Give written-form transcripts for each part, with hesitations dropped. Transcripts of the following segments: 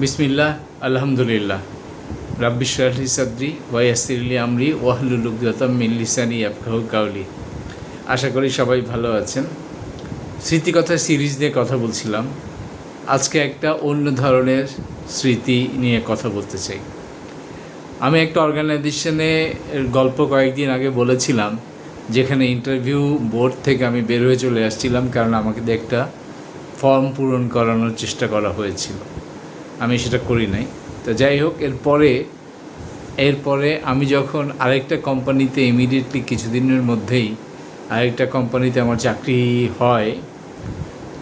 বিসমিল্লাহ, আলহামদুলিল্লাহ। রাব্বি ইশরাহ লি সাদরি ওয়া ইয়াসসির লি আমরি ওয়াহলুল উকদাতাম মিন লিসানি ইয়াফকাহু কাওলি। আশা করি সবাই ভালো আছেন। স্মৃতিকথা সিরিজ নিয়ে কথা বলছিলাম। আজকে একটা অন্য ধরনের স্মৃতি নিয়ে কথা বলতে চাই। আমি একটা অর্গানাইজেশনে গল্প কয়েকদিন আগে বলেছিলাম, যেখানে ইন্টারভিউ বোর্ড থেকে আমি বের হয়ে চলে আসছিলাম, কারণ আমাকে দিয়ে একটা ফর্ম পূরণ করানোর চেষ্টা করা হয়েছিল। আমি সেটা করি নাই। তো যাই হোক, এরপরে আমি যখন আরেকটা কোম্পানিতে ইমিডিয়েটলি কিছুদিনের মধ্যেই আরেকটা কোম্পানিতে আমার চাকরি হয়,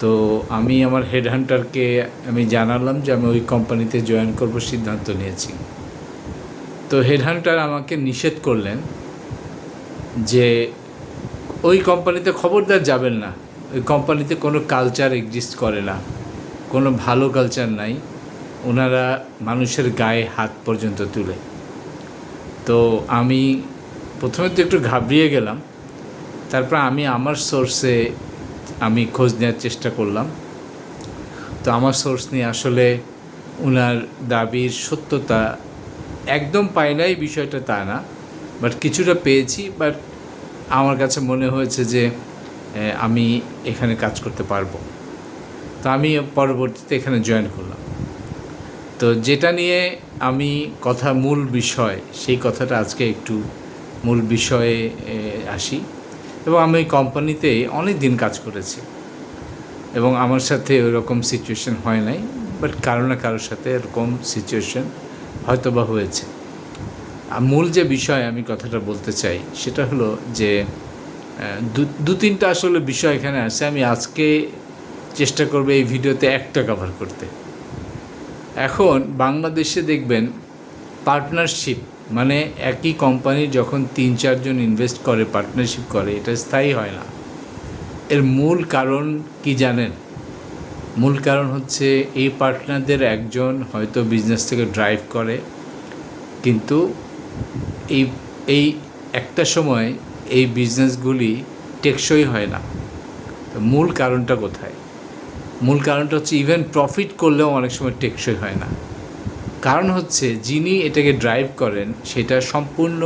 তো আমি আমার হেডহান্টারকে আমি জানালাম যে আমি ওই কোম্পানিতে জয়েন করব সিদ্ধান্ত নিয়েছি। তো হেডহান্টার আমাকে নিষেধ করলেন যে ওই কোম্পানিতে খবরদার যাবেন না, ওই কোম্পানিতে কোনো কালচার এক্সিস্ট করে না, কোনো ভালো কালচার নাই, ওনারা মানুষের গায়ে হাত পর্যন্ত তুলে। তো আমি প্রথমে তো একটু ঘাবড়িয়ে গেলাম। তারপর আমি আমার সোর্সে আমি খোঁজ নেওয়ার চেষ্টা করলাম। তো আমার সোর্স নিয়ে আসলে ওনার দাবির সত্যতা একদম পাই নাই, বিষয়টা তা না, বাট কিছুটা পেয়েছি। বাট আমার কাছে মনে হয়েছে যে আমি এখানে কাজ করতে পারবো। তো আমি পরবর্তীতে এখানে জয়েন করলাম। তো যেটা নিয়ে আমি মূল বিষয়, সেই কথাটা আজকে একটু মূল বিষয়ে আসি। এবং আমি ওই কোম্পানিতে অনেক দিন কাজ করেছি এবং আমার সাথে ওরকম সিচুয়েশন হয় নাই, বাট কারো না কারোর সাথে এরকম সিচুয়েশন হয়তো বা হয়েছে। মূল যে বিষয় আমি কথাটা বলতে চাই সেটা হলো যে দু তিনটা আসলে বিষয় এখানে আছে। আমি আজকে চেষ্টা করব এই ভিডিওতে একটা কভার করতে। এখন বাংলাদেশে দেখবেন পার্টনারশিপ, মানে একই কোম্পানির যখন 3-4 জন ইনভেস্ট করে, পার্টনারশিপ করে, এটা স্থায়ী হয় না। এর মূল কারণ কি জানেন? মূল কারণ হচ্ছে এই পার্টনারদের একজন হয়তো বিজনেস থেকে ড্রাইভ করে, কিন্তু এই একটা সময় এই বিজনেসগুলি টেকসই হয় না। তো মূল কারণটা কোথায়? মূল কারণটা হচ্ছে ইভেন প্রফিট করলেও অনেক সময় টেকসই হয় না। কারণ হচ্ছে যিনি এটাকে ড্রাইভ করেন সেটা সম্পূর্ণ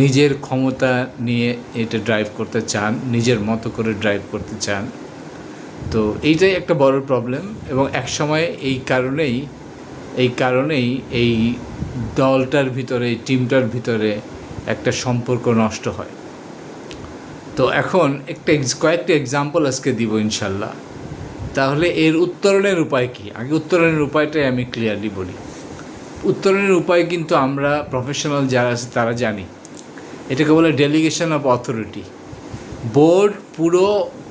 নিজের ক্ষমতা নিয়ে এটা ড্রাইভ করতে চান, নিজের মতো করে ড্রাইভ করতে চান। তো এইটাই একটা বড় প্রবলেম। এবং একসময় এই কারণেই এই দলটার ভিতরে, এই টিমটার ভিতরে একটা সম্পর্ক নষ্ট হয়। তো এখন কয়েকটা এক্সাম্পল আজকে দিব ইনশাল্লাহ। তাহলে এর উত্তরণের উপায় কী? আগে উত্তরণের উপায়টাই আমি ক্লিয়ারলি বলি। উত্তরণের উপায় কিন্তু আমরা প্রফেশনাল যারা আছে তারা জানি। এটাকে বলে ডেলিগেশন অফ অথরিটি। বোর্ড পুরো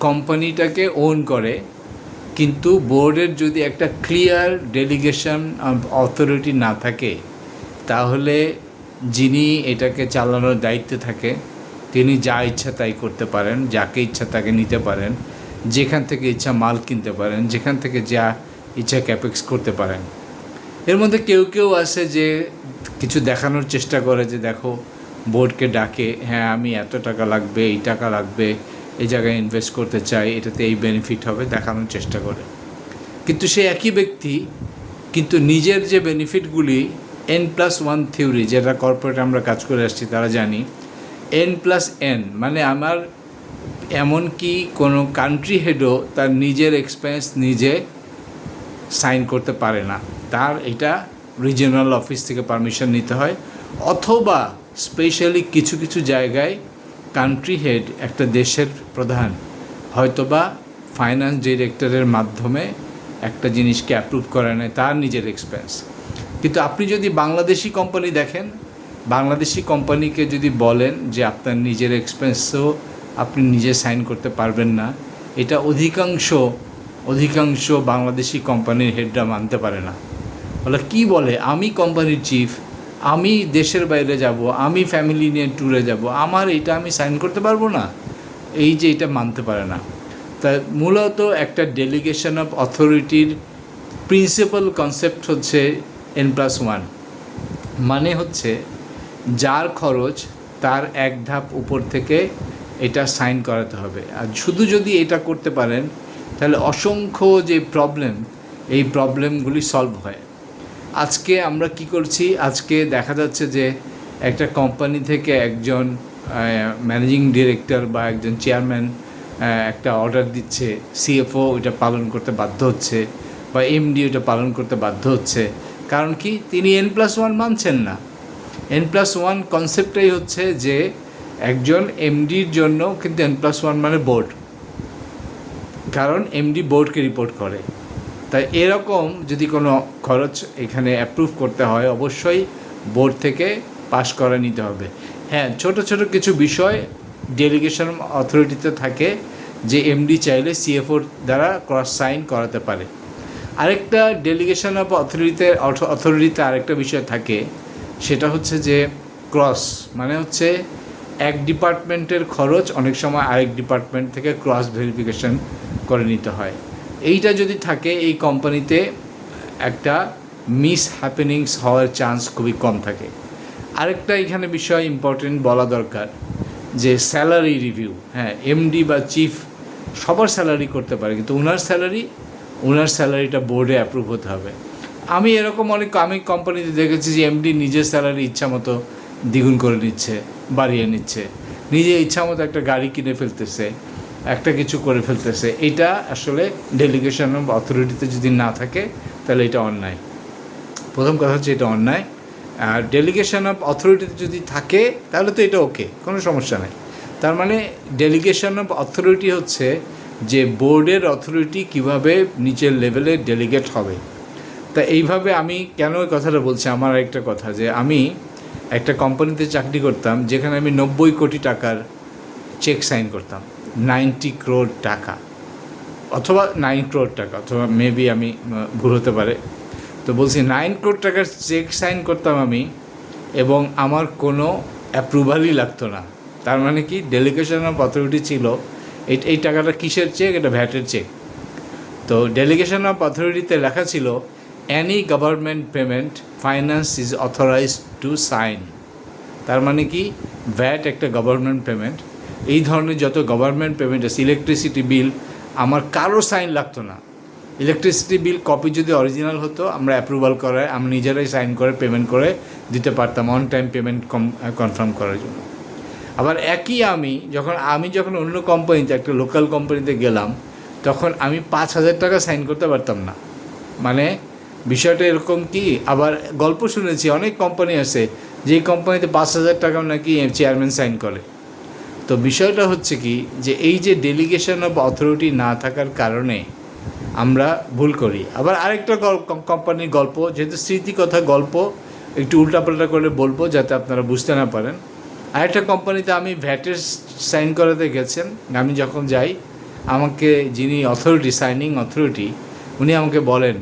কোম্পানিটাকে ওন করে, কিন্তু বোর্ডের যদি একটা ক্লিয়ার ডেলিগেশন অফ অথরিটি না থাকে, তাহলে যিনি এটাকে চালানোর দায়িত্বে থাকে তিনি যা ইচ্ছা তাই করতে পারেন, যাকে ইচ্ছা তাকে নিতে পারেন, যেখান থেকে ইচ্ছা মাল কিনতে পারেন, যেখান থেকে যা ইচ্ছা ক্যাপেক্স করতে পারেন। এর মধ্যে কেউ আছে যে কিছু দেখানোর চেষ্টা করে যে দেখো, বোর্ডকে ডাকে, হ্যাঁ আমি এত টাকা লাগবে, এই টাকা লাগবে, এই জায়গায় ইনভেস্ট করতে চাই, এটাতে এই বেনিফিট হবে, দেখানোর চেষ্টা করে। কিন্তু সে একই ব্যক্তি কিন্তু নিজের যে বেনিফিটগুলি N+1 থিওরি, যেটা কর্পোরেট আমরা কাজ করে আসছি তারা জানি, N+N মানে আমার এমনকি কোনো কান্ট্রি হেডও তার নিজের এক্সপেন্স নিজে সাইন করতে পারে না। তার এটা রিজিওনাল অফিস থেকে পারমিশন নিতে হয়, অথবা স্পেশালি কিছু জায়গায় কান্ট্রি হেড, একটা দেশের প্রধান, হয়তোবা ফাইন্যান্স ডিরেক্টরের মাধ্যমে একটা জিনিসকে অ্যাপ্রুভ করে নেয় তার নিজের এক্সপেন্স। কিন্তু আপনি যদি বাংলাদেশি কোম্পানি দেখেন, বাংলাদেশি কোম্পানিকে যদি বলেন যে আপনার নিজের এক্সপেন্সও আপনি নিজে সাইন করতে পারবেন না, এটা অধিকাংশ বাংলাদেশি কোম্পানির হেডরা মানতে পারে না। বলে কি বলে, আমি কোম্পানির চিফ, আমি দেশের বাইরে যাব, আমি ফ্যামিলি নিয়ে ট্যুরে যাব, আমার এটা আমি সাইন করতে পারবো না, এই যে এটা মানতে পারে না। তা মূলত একটা ডেলিগেশন অফ অথরিটির প্রিন্সিপাল কনসেপ্ট হচ্ছে N+1, মানে হচ্ছে যার খরচ তার এক ধাপ উপর থেকে এটা সাইন করাতে হবে। আর শুধু যদি এটা করতে পারেন তাহলে অসংখ্য যে প্রবলেম, এই প্রবলেমগুলি সলভ হয়। আজকে আমরা কি করছি, আজকে দেখা যাচ্ছে যে একটা কোম্পানি থেকে একজন ম্যানেজিং ডিরেক্টর বা একজন চেয়ারম্যান একটা অর্ডার দিচ্ছে, সিএফও ওইটা পালন করতে বাধ্য হচ্ছে বা এমডি ওইটা পালন করতে বাধ্য হচ্ছে। কারণ কি, তিনি N+1 মানছেন না। N+1 কনসেপ্টটাই হচ্ছে যে একজন এমডির জন্য কিন্তু N+1 মানে বোর্ড, কারণ এমডি বোর্ডকে রিপোর্ট করে। তাই এরকম যদি কোনো খরচ এখানে অ্যাপ্রুভ করতে হয়, অবশ্যই বোর্ড থেকে পাস করে নিতে হবে। হ্যাঁ, ছোট ছোট কিছু বিষয় ডেলিগেশন অথরিটিতে থাকে, যে এমডি চাইলে সিএফওর দ্বারা ক্রস সাইন করাতে পারে। আরেকটা ডেলিগেশন অফ অথরিটিতে আরেকটা বিষয় থাকে, সেটা হচ্ছে যে ক্রস মানে হচ্ছে এক ডিপার্টমেন্টের খরচ অনেক সময় আরেক ডিপার্টমেন্ট থেকে ক্রস ভেরিফিকেশন করে নিতে হয়। এইটা যদি থাকে, এই কোম্পানিতে একটা মিস হ্যাপেনিংস হওয়ার চান্স খুবই কম থাকে। আরেকটা এখানে বিষয় ইম্পর্টেন্ট বলা দরকার, যে স্যালারি রিভিউ। হ্যাঁ, এমডি বা চিফ সবার স্যালারি করতে পারে, কিন্তু ওনার স্যালারিটা বোর্ডে অ্যাপ্রুভ হতে হবে। আমি কোম্পানিতে দেখেছি যে এমডি নিজের স্যালারি ইচ্ছা মতো দ্বিগুণ করে নিচ্ছে, বাড়িয়ে নিচ্ছে, নিজে ইচ্ছা মতো একটা গাড়ি কিনে ফেলতেছে, একটা কিছু করে ফেলতেছে। এটা আসলে ডেলিগেশন অফ অথরিটিতে যদি না থাকে তাহলে এটা অন্যায়। প্রথম কথা হচ্ছে এটা অন্যায়। আর ডেলিগেশন অফ অথরিটিতে যদি থাকে তাহলে তো এটা ওকে, কোনো সমস্যা নেই। তার মানে ডেলিগেশন অফ অথরিটি হচ্ছে যে বোর্ডের অথরিটি কিভাবে নিচের লেভেলে ডেলিগেট হবে। তা এইভাবে আমি কেন ওই কথাটা বলছি, আমার একটা কথা, যে আমি একটা কোম্পানিতে চাকরি করতাম যেখানে আমি 90 কোটি টাকার চেক সাইন করতাম, 90 crore টাকা, অথবা 9 crore টাকা, অথবা মেবি আমি ভুল হতে পারে। তো বলছি 9 crore টাকার চেক সাইন করতাম আমি, এবং আমার কোনো অ্যাপ্রুভালই লাগতো না। তার মানে কি, ডেলিগেশন অফ অথরিটি ছিল এই টাকাটা কিসের চেক, এটা ভ্যাটের চেক। তো ডেলিগেশন অফ অথরিটিতে লেখা ছিল any government payment finance is authorised to sign. তার মানে কি, ভ্যাট একটা গভর্নমেন্ট পেমেন্ট। এই ধরনের যত গভর্নমেন্ট পেমেন্ট আছে, ইলেকট্রিসিটি বিল, আমার কারো সাইন লাগতো না। ইলেকট্রিসিটি বিল কপি যদি অরিজিনাল হতো, আমরা অ্যাপ্রুভাল করে আমরা নিজেরাই সাইন করে পেমেন্ট করে দিতে পারতাম, অন টাইম পেমেন্ট কনফার্ম করার জন্য। আবার একই আমি যখন অন্য কোম্পানিতে, একটা লোকাল কোম্পানিতে গেলাম, তখন আমি 5,000 টাকা সাইন করতে পারতাম না। মানে বিষয়টা এরকম কি, আবার গল্প শুনেছি অনেক কোম্পানি আছে যেই কোম্পানিতে 5,000 টাকা নাকি চেয়ারম্যান সাইন করে। তো বিষয়টা হচ্ছে কি, যে এই যে ডেলিগেশন অফ অথরিটি না থাকার কারণে আমরা ভুল করি। আবার আরেকটা কোম্পানির গল্প, যেহেতু স্মৃতি কথা, গল্প একটু উল্টাপাল্টা করে বলবো যাতে আপনারা বুঝতে না পারেন। আরেকটা কোম্পানিতে আমি ভ্যাটের সাইন করাতে গেছেন, আমি যখন যাই, আমাকে যিনি সাইনিং অথরিটি, উনি আমাকে বলেন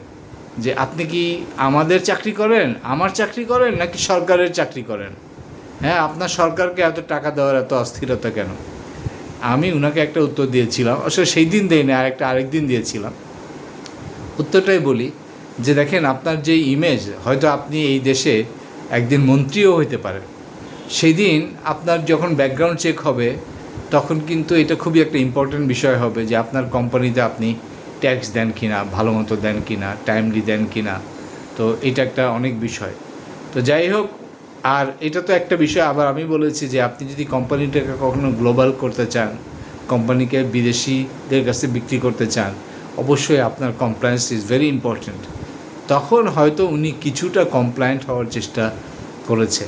যে আপনি কি আমাদের চাকরি করেন, আমার চাকরি করেন, নাকি সরকারের চাকরি করেন? হ্যাঁ, আপনার সরকারকে এত টাকা দেওয়ার এত অস্থিরতা কেন? আমি ওনাকে একটা উত্তর দিয়েছিলাম, আসলে সেই দিন দেয়নি, আরেক দিন দিয়েছিলাম। উত্তরটাই বলি যে দেখেন, আপনার যে ইমেজ, হয়তো আপনি এই দেশে একদিন মন্ত্রীও হইতে পারেন। সেই দিন আপনার যখন ব্যাকগ্রাউন্ড চেক হবে, তখন কিন্তু এটা খুবই একটা ইম্পর্ট্যান্ট বিষয় হবে যে আপনার কোম্পানিতে আপনি ট্যাক্স দেন কিনা, ভালো মতো দেন কিনা, টাইমলি দেন কিনা। তো এটা একটা অনেক বিষয়। তো যাই হোক, আর এটা তো একটা বিষয়। আবার আমি বলেছি যে আপনি যদি কোম্পানিটাকে কখনো গ্লোবাল করতে চান, কোম্পানিকে বিদেশিদের কাছে বিক্রি করতে চান, অবশ্যই আপনার কমপ্লায়েন্স ইজ ভেরি ইম্পর্ট্যান্ট। তখন হয়তো উনি কিছুটা কমপ্লায়েন্ট হওয়ার চেষ্টা করেছে।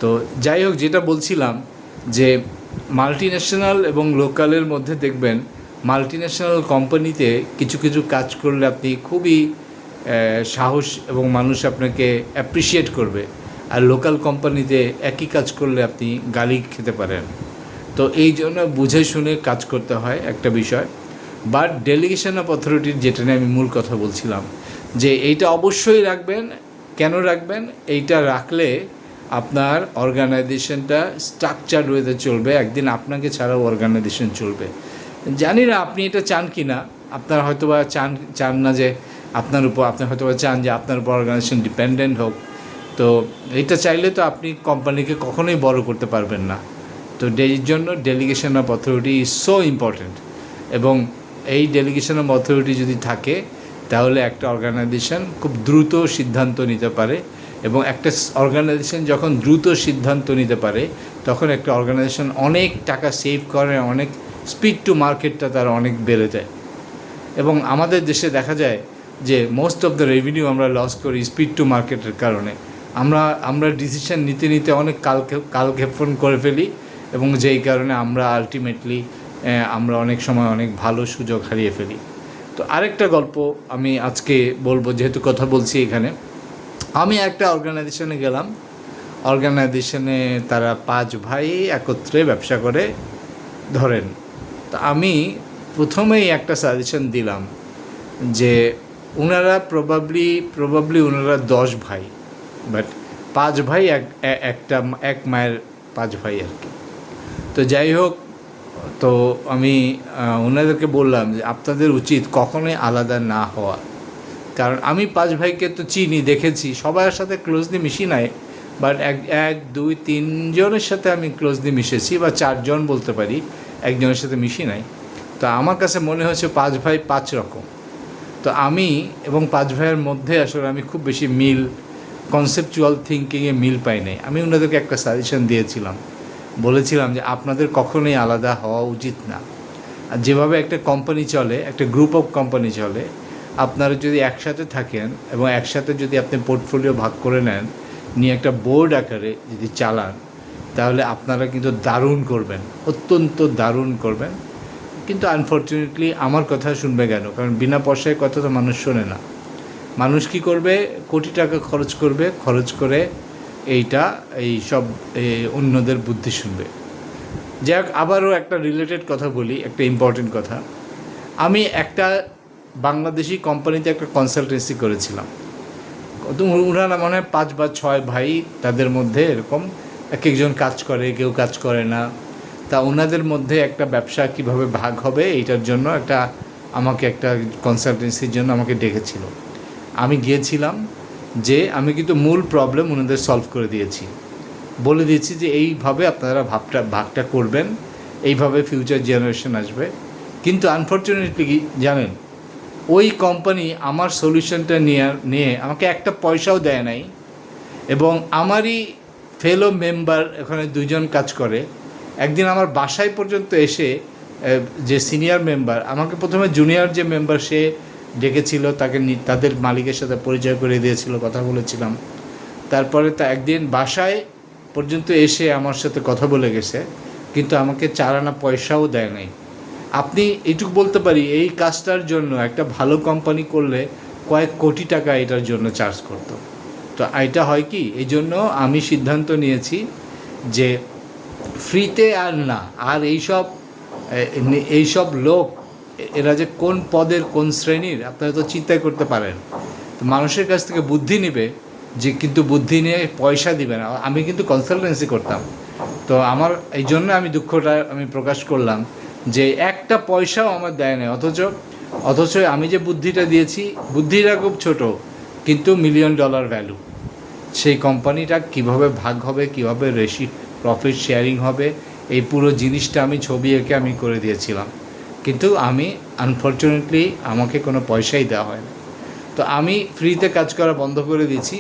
তো যাই হোক, যেটা বলছিলাম যে মাল্টি ন্যাশনাল এবং লোকালের মধ্যে দেখবেন, মাল্টি ন্যাশনাল কোম্পানিতে কিছু কিছু কাজ করলে আপনি খুবই সাহস এবং মানুষ আপনাকে অ্যাপ্রিসিয়েট করবে, আর লোকাল কোম্পানিতে একই কাজ করলে আপনি গালি খেতে পারেন। তো এই জন্য বুঝে শুনে কাজ করতে হয় একটা বিষয়। বাট ডেলিগেশন অফ অথরিটির, যেটা নিয়ে আমি মূল কথা বলছিলাম, যে এইটা অবশ্যই রাখবেন। কেন রাখবেন? এইটা রাখলে আপনার অর্গানাইজেশনটা স্ট্রাকচার্ড ওয়েতে চলবে, একদিন আপনাকে ছাড়াও অর্গানাইজেশন চলবে। জানি না আপনি এটা চান কি না, আপনার হয়তোবা চান না যে আপনার উপর, আপনি হয়তোবা চান যে আপনার উপর অর্গানাইজেশন ডিপেন্ডেন্ট হোক। তো এটা চাইলে তো আপনি কোম্পানিকে কখনোই বড় করতে পারবেন না। তো এই জন্য delegation of authority is so important. এবং এই ডেলিগেশন অফ অথরিটি যদি থাকে, তাহলে একটা অর্গানাইজেশন খুব দ্রুত সিদ্ধান্ত নিতে পারে, এবং একটা অর্গানাইজেশন যখন দ্রুত সিদ্ধান্ত নিতে পারে তখন একটা অর্গানাইজেশন অনেক টাকা সেভ করে, অনেক স্পিড টু মার্কেটটা তার অনেক বেড়ে যায়। এবং আমাদের দেশে দেখা যায় যে মোস্ট অফ দ্য রেভিনিউ আমরা লস করি স্পিড টু মার্কেটের কারণে। আমরা ডিসিশন নিতে নিতে অনেক কালক্ষেপণ করে ফেলি, এবং যেই কারণে আমরা আলটিমেটলি আমরা অনেক সময় অনেক ভালো সুযোগ হারিয়ে ফেলি। তো আরেকটা গল্প আমি আজকে বলবো, যেহেতু কথা বলছি এখানে। আমি একটা অর্গানাইজেশনে গেলাম, অর্গানাইজেশনে তারা 5 ভাই একত্রে ব্যবসা করে ধরেন। তো আমি প্রথমেই একটা সাজেশন দিলাম যে ওনারা প্রবাবলি ওনারা 10 ভাই, বাট 5 ভাই এক মায়ের 5 ভাই আর কি। তো যাই হোক, তো আমি ওনাদেরকে বললাম যে আপনাদের উচিত কখনোই আলাদা না হওয়া, কারণ আমি 5 ভাইকে তো চিনি, দেখেছি, সবার সাথে ক্লোজলি মিশি নাই, বাট 1 2 3 জনের সাথে আমি ক্লোজলি মিশেছি, বা 4 জন বলতে পারি, একজনের সাথে মিশি নাই। তো আমার কাছে মনে হচ্ছে 5 ভাই 5 রকম। তো আমি এবং 5 ভাইয়ের মধ্যে আসলে আমি খুব বেশি মিল, কনসেপচুয়াল থিঙ্কিংয়ে মিল পাই নাই। আমি ওনাদেরকে একটা সাজেশন দিয়েছিলাম, বলেছিলাম যে আপনাদের কখনোই আলাদা হওয়া উচিত না। আর যেভাবে একটা কোম্পানি চলে, একটা গ্রুপ অফ কোম্পানি চলে, আপনারা যদি একসাথে থাকেন এবং একসাথে যদি আপনি পোর্টফোলিও ভাগ করে নেন, নিয়ে একটা বোর্ড আকারে যদি চালান, তাহলে আপনারা কিন্তু দারুণ করবেন, অত্যন্ত দারুণ করবেন। কিন্তু আনফর্চুনেটলি আমার কথা শুনবে কেন? কারণ বিনা পয়সায় কথা তো মানুষ শোনে না। মানুষ কী করবে? কোটি টাকা খরচ করে এই সব অন্যদের বুদ্ধি শুনবে। যাক, আবারও একটা রিলেটেড কথা বলি, একটা ইম্পর্টেন্ট কথা। আমি একটা বাংলাদেশি কোম্পানিতে একটা কনসালটেন্সি করেছিলাম। ওনারা মনে হয় 5 বা 6 ভাই, তাদের মধ্যে এরকম এক একজন কাজ করে, কেউ কাজ করে না। তা ওনাদের মধ্যে একটা ব্যবসা কিভাবে ভাগ হবে এইটার জন্য আমাকে একটা কনসালটেন্সির জন্য আমাকে ডেকেছিল। আমি গিয়েছিলাম, যে আমি কিন্তু মূল প্রবলেম ওনাদের সলভ করে দিয়েছি, বলে দিয়েছি যে এইভাবে আপনারা ভাগটা করবেন, এইভাবে ফিউচার জেনারেশন আসবে। কিন্তু আনফর্চুনেটলি কি জানেন, ওই কোম্পানি আমার সলিউশনটা নিয়ে আমাকে একটা পয়সাও দেয় নাই। এবং আমারই ফেলো মেম্বার, এখানে 2 জন কাজ করে, একদিন আমার বাসায় পর্যন্ত এসে যে সিনিয়র মেম্বার, আমাকে প্রথমে জুনিয়র যে মেম্বার সে ডেকেছিল, তাদের মালিকের সাথে পরিচয় করে দিয়েছিল, কথা বলেছিলাম। তারপরে তা একদিন বাসায় পর্যন্ত এসে আমার সাথে কথা বলে গেছে, কিন্তু আমাকে 4 আনা পয়সাও দেয় নাই। আপনি এইটুকু বলতে পারি, এই কাজটার জন্য একটা ভালো কোম্পানি করলে কয়েক কোটি টাকা এটার জন্য চার্জ করত। তো এটা হয় কি, এই জন্য আমি সিদ্ধান্ত নিয়েছি যে ফ্রিতে আর না। আর এইসব লোক, এরা যে কোন পদের কোন শ্রেণীর আপনারা তো চিন্তাই করতে পারেন। তো মানুষের কাছ থেকে বুদ্ধি নেবে, যে কিন্তু বুদ্ধি নিয়ে পয়সা দিবে না। আমি কিন্তু কনসালটেন্সি করতাম, তো আমার এই জন্য আমি দুঃখটা আমি প্রকাশ করলাম যে একটা পয়সাও আমার দেয় না। অথচ আমি যে বুদ্ধিটা দিয়েছি, বুদ্ধিটা খুব ছোট, কিন্তু $1 মিলিয়ন ভ্যালু। সেই কোম্পানিটা কিভাবে ভাগ হবে, কিভাবে প্রফিট শেয়ারিং হবে, এই পুরো জিনিসটা আমি ছবি এঁকে আমি করে দিয়েছিলাম। কিন্তু আনফর্চুনেটলি আমাকে কোনো পয়সাই দেওয়া হয় না। তো আমি ফ্রিতে কাজ করা বন্ধ করে দিয়েছি।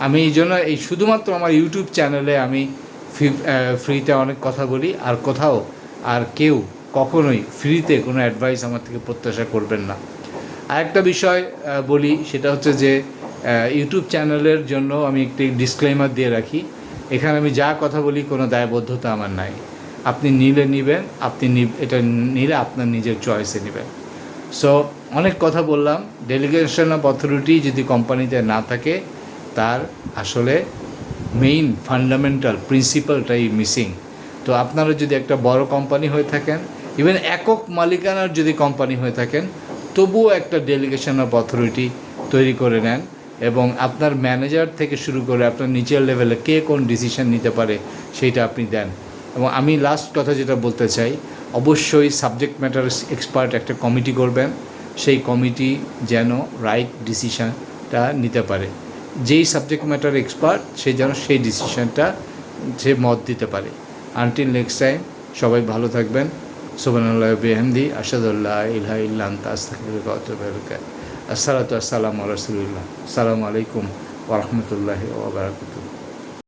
আমি এই জন্য শুধুমাত্র আমার ইউটিউব চ্যানেলে আমি ফ্রিতে অনেক কথা বলি, আর কেউ কখনোই ফ্রিতে কোনো অ্যাডভাইস আমার থেকে প্রত্যাশা করবেন না। আরেকটা বিষয় বলি, সেটা হচ্ছে যে ইউটিউব চ্যানেলের জন্য আমি একটি ডিসক্লেমার দিয়ে রাখি, এখানে আমি যা কথা বলি কোনো দায়বদ্ধতা আমার নাই। আপনি নেবেন, এটা নিলে আপনার নিজের চয়েসে নেবেন। সো অনেক কথা বললাম। ডেলিগেশন অফ অথরিটি যদি কোম্পানিতে না থাকে, তার আসলে মেইন ফান্ডামেন্টাল প্রিন্সিপালটাই মিসিং। তো আপনারা যদি একটা বড় কোম্পানি হয়ে থাকেন, ইভেন একক মালিকানার যদি কোম্পানি হয়ে থাকেন, তবুও একটা ডেলিগেশন অফ অথরিটি তৈরি করে নেন, এবং আপনার ম্যানেজার থেকে শুরু করে আপনার নিচের লেভেলে কে কোন ডিসিশন নিতে পারে সেইটা আপনি দেন। এবং আমি লাস্ট কথা যেটা বলতে চাই, অবশ্যই সাবজেক্ট ম্যাটার এক্সপার্ট একটা কমিটি করবেন, সেই কমিটি যেন রাইট ডিসিশনটা নিতে পারে। যেই সাবজেক্ট ম্যাটার এক্সপার্ট সে যেন সেই ডিসিশনটা সে মত দিতে পারে। আনটিল নেক্সট টাইম, সবাই ভালো থাকবেন। সুবহানাল্লাহি ওয়া বিহামদিহি, আশহাদু আল্লা ইলাহা ইল্লা আনতা, আস্তাগফিরুকা ওয়া আতুবু ইলাইক। আসসালাতু আসসালামু আলা রাসূলিল্লাহ। আসসালামু আলাইকুম ওয়া রাহমাতুল্লাহি ওয়া বারাকাতুহু।